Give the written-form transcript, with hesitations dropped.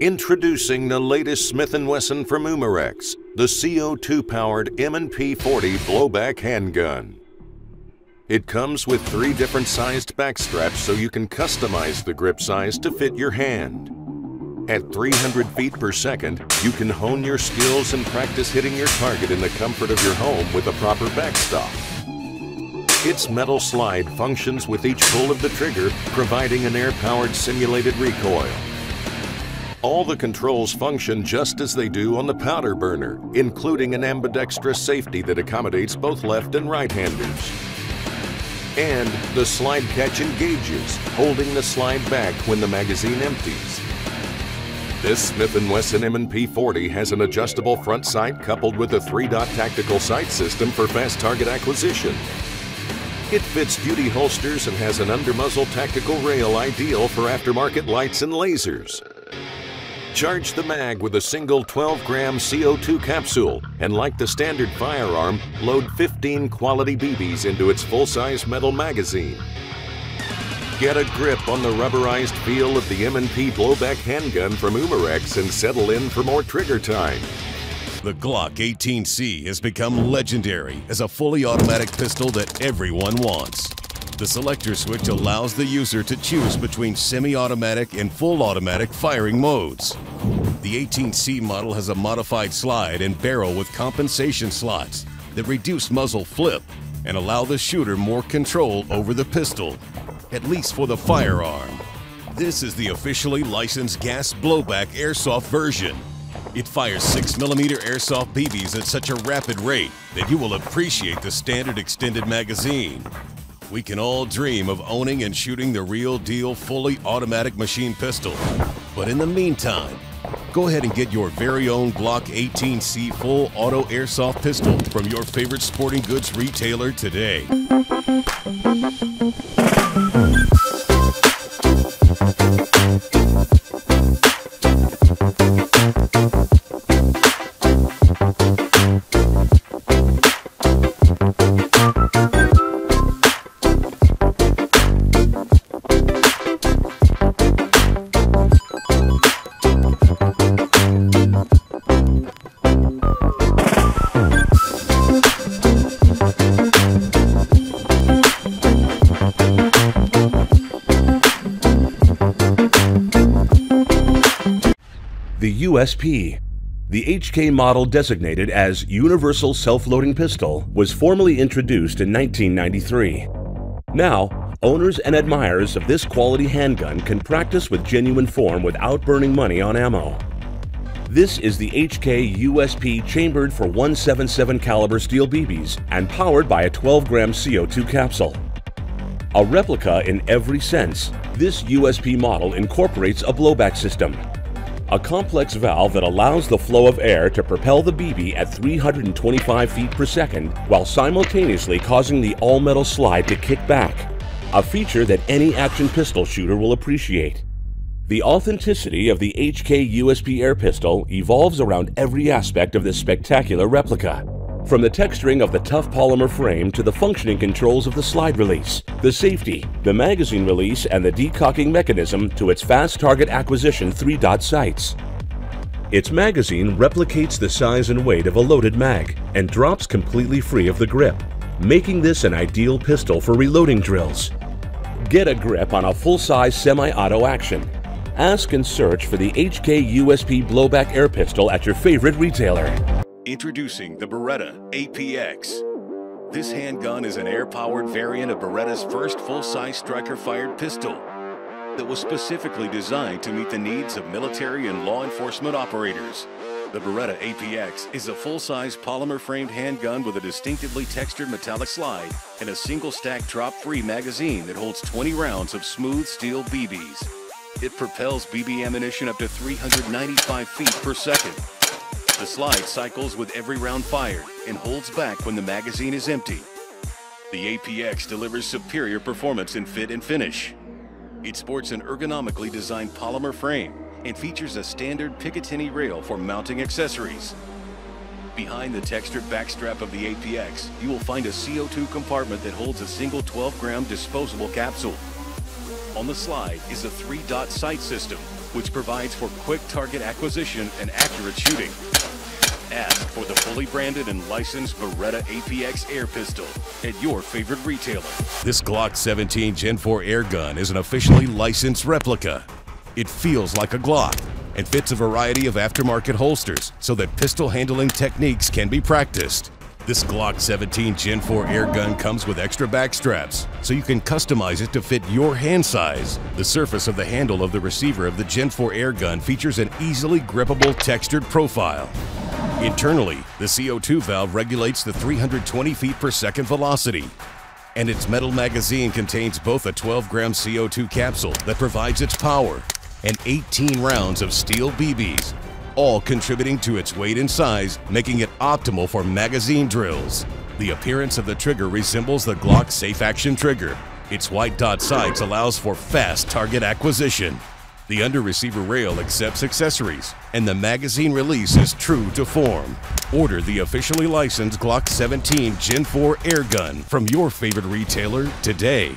Introducing the latest Smith & Wesson from Umarex, the CO2-powered M&P 40 blowback handgun. It comes with 3 different sized back straps so you can customize the grip size to fit your hand. At 300 feet per second, you can hone your skills and practice hitting your target in the comfort of your home with a proper backstop. Its metal slide functions with each pull of the trigger, providing an air-powered simulated recoil. All the controls function just as they do on the powder burner, including an ambidextrous safety that accommodates both left and right-handers. And the slide catch engages, holding the slide back when the magazine empties. This Smith & Wesson M&P 40 has an adjustable front sight coupled with a 3-dot tactical sight system for fast target acquisition. It fits duty holsters and has an under-muzzle tactical rail ideal for aftermarket lights and lasers. Charge the mag with a single 12-gram CO2 capsule, and like the standard firearm, load 15 quality BBs into its full-size metal magazine. Get a grip on the rubberized feel of the M&P blowback handgun from Umarex and settle in for more trigger time. The Glock 18C has become legendary as a fully automatic pistol that everyone wants. The selector switch allows the user to choose between semi-automatic and full automatic firing modes. The 18C model has a modified slide and barrel with compensation slots that reduce muzzle flip and allow the shooter more control over the pistol, at least for the firearm. This is the officially licensed gas blowback airsoft version. It fires 6mm airsoft BBs at such a rapid rate that you will appreciate the standard extended magazine. We can all dream of owning and shooting the real deal fully automatic machine pistol. But in the meantime, go ahead and get your very own Glock 18C full auto airsoft pistol from your favorite sporting goods retailer today. The USP. The HK model designated as Universal Self-Loading Pistol was formally introduced in 1993. Now, owners and admirers of this quality handgun can practice with genuine form without burning money on ammo. This is the HK USP chambered for .177 caliber steel BBs and powered by a 12-gram CO2 capsule. A replica in every sense, this USP model incorporates a blowback system, a complex valve that allows the flow of air to propel the BB at 325 feet per second while simultaneously causing the all-metal slide to kick back, a feature that any action pistol shooter will appreciate. The authenticity of the HK USP air pistol evolves around every aspect of this spectacular replica. From the texturing of the tough polymer frame to the functioning controls of the slide release, the safety, the magazine release, and the decocking mechanism to its fast target acquisition 3-dot sights. Its magazine replicates the size and weight of a loaded mag and drops completely free of the grip, making this an ideal pistol for reloading drills. Get a grip on a full-size semi-auto action. Ask and search for the HK USP blowback air pistol at your favorite retailer. Introducing the Beretta APX. This handgun is an air-powered variant of Beretta's first full-size striker-fired pistol that was specifically designed to meet the needs of military and law enforcement operators. The Beretta APX is a full-size polymer-framed handgun with a distinctively textured metallic slide and a single-stack drop-free magazine that holds 20 rounds of smooth steel BBs. It propels BB ammunition up to 395 feet per second. The slide cycles with every round fired and holds back when the magazine is empty. The APX delivers superior performance in fit and finish. It sports an ergonomically designed polymer frame and features a standard Picatinny rail for mounting accessories. Behind the textured backstrap of the APX, you will find a CO2 compartment that holds a single 12-gram disposable capsule. On the slide is a 3-dot sight system which provides for quick target acquisition and accurate shooting. Ask for the fully branded and licensed Beretta APX air pistol at your favorite retailer. This Glock 17 Gen 4 air gun is an officially licensed replica. It feels like a Glock and fits a variety of aftermarket holsters so that pistol handling techniques can be practiced. This Glock 17 Gen 4 air gun comes with extra back straps, so you can customize it to fit your hand size. The surface of the handle of the receiver of the Gen 4 air gun features an easily grippable textured profile. Internally, the CO2 valve regulates the 320 feet per second velocity, and its metal magazine contains both a 12-gram CO2 capsule that provides its power and 18 rounds of steel BBs, all contributing to its weight and size, making it optimal for magazine drills. The appearance of the trigger resembles the Glock Safe Action trigger. Its white dot sights allows for fast target acquisition. The under-receiver rail accepts accessories, and the magazine release is true to form. Order the officially licensed Glock 17 Gen 4 air gun from your favorite retailer today.